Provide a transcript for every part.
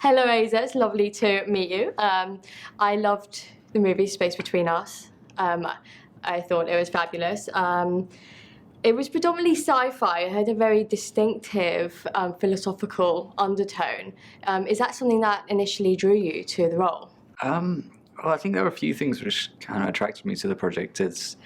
Hello, Asa. It's lovely to meet you. I loved the movie Space Between Us. I thought it was fabulous. It was predominantly sci-fi. It had a very distinctive philosophical undertone. Is that something that initially drew you to the role? Well, I think there were a few things which kind of attracted me to the project. It's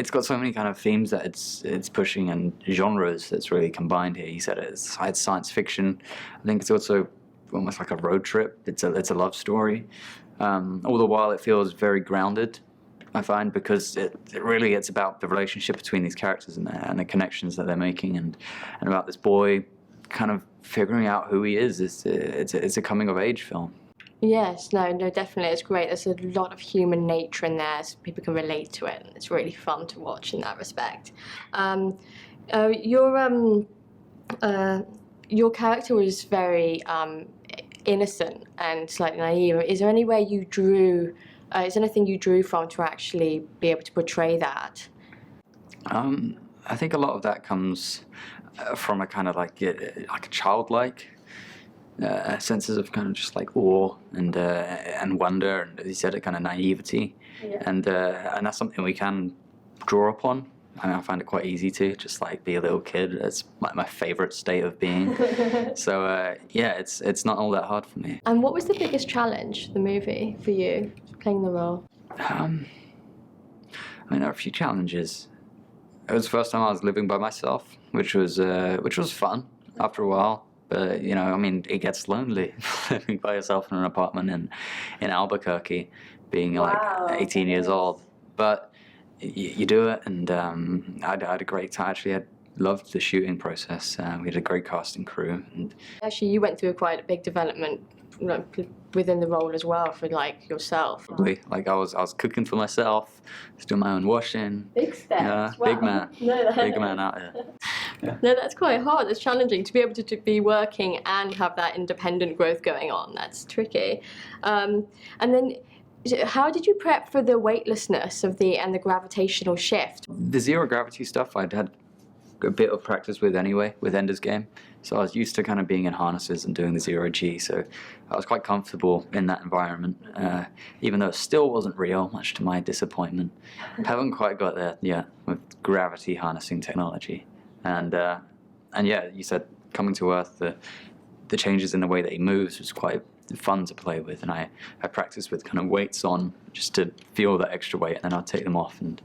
got so many kind of themes that it's pushing and genres that's really combined here. You said it's science fiction. I think it's also almost like a road trip. It's a love story. All the while it feels very grounded, I find, because it's about the relationship between these characters and the connections that they're making, and about this boy kind of figuring out who he is. It's a coming of age film. Yes, no, definitely. It's great. There's a lot of human nature in there, so people can relate to it. It's really fun to watch in that respect. Your character was very innocent and slightly naive. Is there any way you drew? Is there anything you drew from to actually be able to portray that? I think a lot of that comes from a kind of like a childlike senses of kind of just like awe and wonder, and as you said, a kind of naivety, yeah. And that's something we can draw upon. I mean, I find it quite easy to just like be a little kid. It's like my favorite state of being. So yeah, it's not all that hard for me. And what was the biggest challenge, the movie, for you playing the role? I mean, there are a few challenges. It was the first time I was living by myself, which was fun after a while. But you know, I mean, it gets lonely living by yourself in an apartment in Albuquerque, being like 18 years old. But you do it, and I had a great time. Actually, I loved the shooting process. We had a great casting crew. And actually, you went through quite a big development within the role as well for like yourself. Probably, like I was cooking for myself, was doing my own washing. Big steps. Yeah, wow. Big man. Big man out here. Yeah. No, that's quite hard. It's challenging to be able to be working and have that independent growth going on. That's tricky. And then, how did you prep for the weightlessness of and the gravitational shift? The zero gravity stuff I'd had a bit of practice with anyway, with Ender's Game. So I was used to kind of being in harnesses and doing the zero G, so I was quite comfortable in that environment, even though it still wasn't real, much to my disappointment. Haven't quite got there yet with gravity harnessing technology. And yeah, you said coming to Earth, the changes in the way that he moves was quite fun to play with, and I practiced with kind of weights on just to feel that extra weight, and then I'd take them off and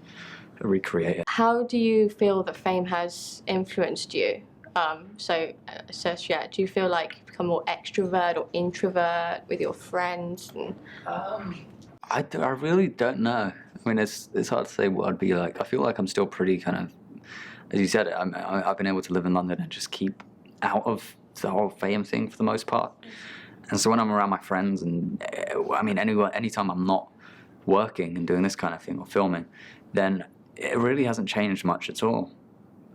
recreate it. How do you feel that fame has influenced you? Yeah, do you feel like you've become more extrovert or introvert with your friends? I really don't know. I mean, it's hard to say what I'd be like. I feel like I'm still pretty kind of, as you said, I've been able to live in London and just keep out of the whole fame thing for the most part. And so when I'm around my friends, and I mean, anytime I'm not working and doing this kind of thing or filming, then it really hasn't changed much at all,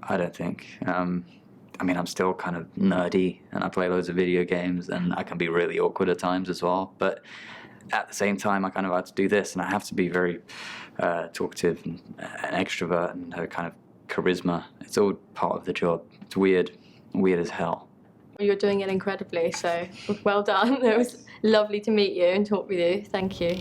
I don't think. I mean, I'm still kind of nerdy, and I play loads of video games, and I can be really awkward at times as well. But at the same time, I kind of have to do this, and I have to be very talkative and an extrovert and have kind of charisma. It's all part of the job. It's weird as hell. You're doing it incredibly, so well done. It was lovely to meet you and talk with you. Thank you.